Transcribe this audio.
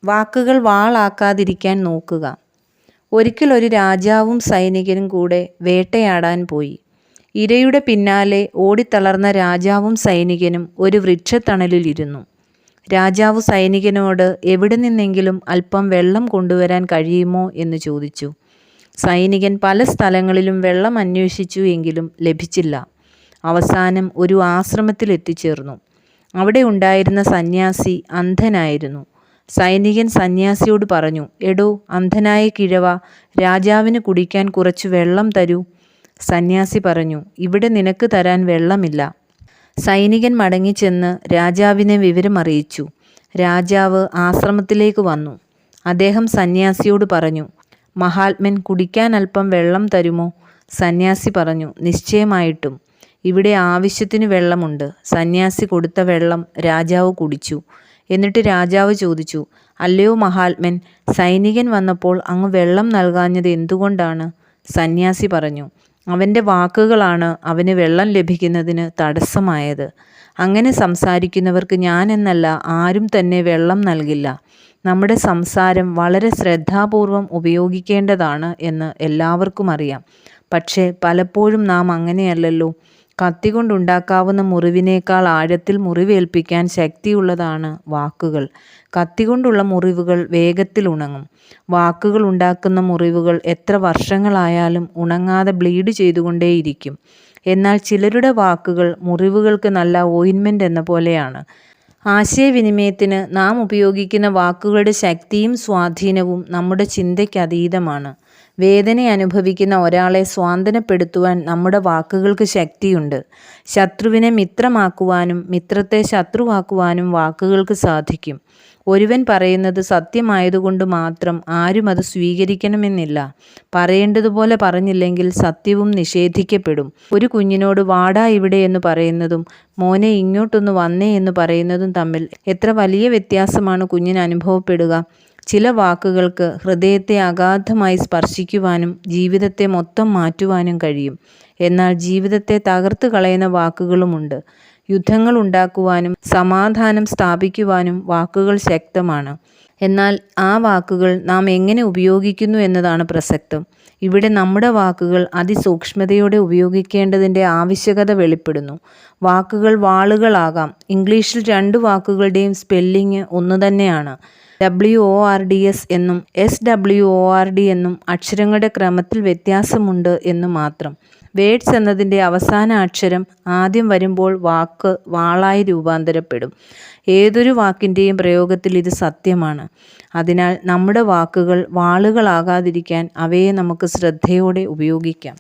വാക്കുകൾ വാളാക്കാതിരിക്കാൻ നോക്കുക. ഒരിക്കൽ ഒരു രാജാവും സൈനികനും കൂടെ വേട്ടയാടാൻ പോയി. ഇരയുടെ പിന്നാലെ ഓടിത്തളർന്ന രാജാവും സൈനികനും ഒരു വൃക്ഷത്തണലിലിരുന്നു. രാജാവ് സൈനികനോട് എവിടെ നിന്നെങ്കിലും അല്പം വെള്ളം കൊണ്ടുവരാൻ കഴിയുമോ എന്ന് ചോദിച്ചു. സൈനികൻ പല സ്ഥലങ്ങളിലും വെള്ളം അന്വേഷിച്ചു, എങ്കിലും ലഭിച്ചില്ല. അവസാനം ഒരു ആശ്രമത്തിൽ എത്തിച്ചേർന്നു. അവിടെ ഉണ്ടായിരുന്ന സന്യാസി അന്ധനായിരുന്നു. സൈനികൻ സന്യാസിയോട് പറഞ്ഞു, എടോ അന്ധനായ കിഴവ, രാജാവിന് കുടിക്കാൻ കുറച്ച് വെള്ളം തരൂ. സന്യാസി പറഞ്ഞു, ഇവിടെ നിനക്ക് തരാൻ വെള്ളമില്ല. സൈനികൻ മടങ്ങിച്ചെന്ന് രാജാവിനെ വിവരമറിയിച്ചു. രാജാവ് ആശ്രമത്തിലേക്ക് വന്നു. അദ്ദേഹം സന്യാസിയോട് പറഞ്ഞു, മഹാത്മൻ, കുടിക്കാൻ അല്പം വെള്ളം തരുമോ? സന്യാസി പറഞ്ഞു, നിശ്ചയമായിട്ടും. ഇവിടെ ആവശ്യത്തിന് വെള്ളമുണ്ട്. സന്യാസി കൊടുത്ത വെള്ളം രാജാവ് കുടിച്ചു. എന്നിട്ട് രാജാവ് ചോദിച്ചു, അല്ലയോ മഹാത്മൻ, സൈനികൻ വന്നപ്പോൾ അങ്ങ് വെള്ളം നൽകാഞ്ഞത് എന്തുകൊണ്ടാണ്? സന്യാസി പറഞ്ഞു, അവൻ്റെ വാക്കുകളാണ് അവന് വെള്ളം ലഭിക്കുന്നതിന് തടസ്സമായത്. അങ്ങനെ സംസാരിക്കുന്നവർക്ക് ഞാനെന്നല്ല ആരും തന്നെ വെള്ളം നൽകില്ല. നമ്മുടെ സംസാരം വളരെ ശ്രദ്ധാപൂർവം ഉപയോഗിക്കേണ്ടതാണ് എന്ന് എല്ലാവർക്കും അറിയാം. പക്ഷേ പലപ്പോഴും നാം അങ്ങനെയല്ലല്ലോ. കത്തികൊണ്ടുണ്ടാക്കാവുന്ന മുറിവിനേക്കാൾ ആഴത്തിൽ മുറിവേൽപ്പിക്കാൻ ശക്തിയുള്ളതാണ് വാക്കുകൾ. കത്തികൊണ്ടുള്ള മുറിവുകൾ വേഗത്തിൽ ഉണങ്ങും. വാക്കുകൾ ഉണ്ടാക്കുന്ന മുറിവുകൾ എത്ര വർഷങ്ങളായാലും ഉണങ്ങാതെ ബ്ലീഡ് ചെയ്തുകൊണ്ടേയിരിക്കും. എന്നാൽ ചിലരുടെ വാക്കുകൾ മുറിവുകൾക്ക് നല്ല ഓയിൻമെൻ്റ് എന്ന പോലെയാണ്. ആശയവിനിമയത്തിന് നാം ഉപയോഗിക്കുന്ന വാക്കുകളുടെ ശക്തിയും സ്വാധീനവും നമ്മുടെ ചിന്തയ്ക്ക് അതീതമാണ്. വേദന അനുഭവിക്കുന്ന ഒരാളെ സ്വാന്തനപ്പെടുത്തുവാൻ നമ്മുടെ വാക്കുകൾക്ക് ശക്തിയുണ്ട്. ശത്രുവിനെ മിത്രമാക്കുവാനും മിത്രത്തെ ശത്രുവാക്കുവാനും വാക്കുകൾക്ക് സാധിക്കും. ഒരുവൻ പറയുന്നത് സത്യമായതുകൊണ്ട് മാത്രം ആരും അത് സ്വീകരിക്കണമെന്നില്ല. പറയേണ്ടതുപോലെ പറഞ്ഞില്ലെങ്കിൽ സത്യവും നിഷേധിക്കപ്പെടും. ഒരു കുഞ്ഞിനോട് വാടാ ഇവിടെ എന്ന് പറയുന്നതും മോനെ ഇങ്ങോട്ടൊന്ന് വന്നേ എന്ന് പറയുന്നതും തമ്മിൽ എത്ര വലിയ വ്യത്യാസമാണ് കുഞ്ഞിന് അനുഭവപ്പെടുക. ചില വാക്കുകൾക്ക് ഹൃദയത്തെ അഗാധമായി സ്പർശിക്കുവാനും ജീവിതത്തെ മൊത്തം മാറ്റുവാനും കഴിയും. എന്നാൽ ജീവിതത്തെ തകർത്ത് കളയുന്ന വാക്കുകളുമുണ്ട്. യുദ്ധങ്ങൾ ഉണ്ടാക്കുവാനും സമാധാനം സ്ഥാപിക്കുവാനും വാക്കുകൾ ശക്തമാണ്. എന്നാൽ ആ വാക്കുകൾ നാം എങ്ങനെ ഉപയോഗിക്കുന്നു എന്നതാണ് പ്രസക്തം. ഇവിടെ നമ്മുടെ വാക്കുകൾ അതിസൂക്ഷ്മതയോടെ ഉപയോഗിക്കേണ്ടതിൻ്റെ ആവശ്യകത വെളിപ്പെടുന്നു. വാക്കുകൾ വാളുകളാകാം. ഇംഗ്ലീഷിൽ രണ്ട് വാക്കുകളുടെയും സ്പെല്ലിങ് ഒന്ന് തന്നെയാണ്. WORDS എന്നും SWORD എന്നും അക്ഷരങ്ങളുടെ ക്രമത്തിൽ വ്യത്യാസമുണ്ട് എന്നു മാത്രം. വേഡ്സ് എന്നതിൻ്റെ അവസാന അക്ഷരം ആദ്യം വരുമ്പോൾ വാക്ക് വാളായി രൂപാന്തരപ്പെടും. ഏതൊരു വാക്കിൻ്റെയും പ്രയോഗത്തിൽ ഇത് സത്യമാണ്. അതിനാൽ നമ്മുടെ വാക്കുകൾ വാളുകളാകാതിരിക്കാൻ അവയെ നമുക്ക് ശ്രദ്ധയോടെ ഉപയോഗിക്കാം.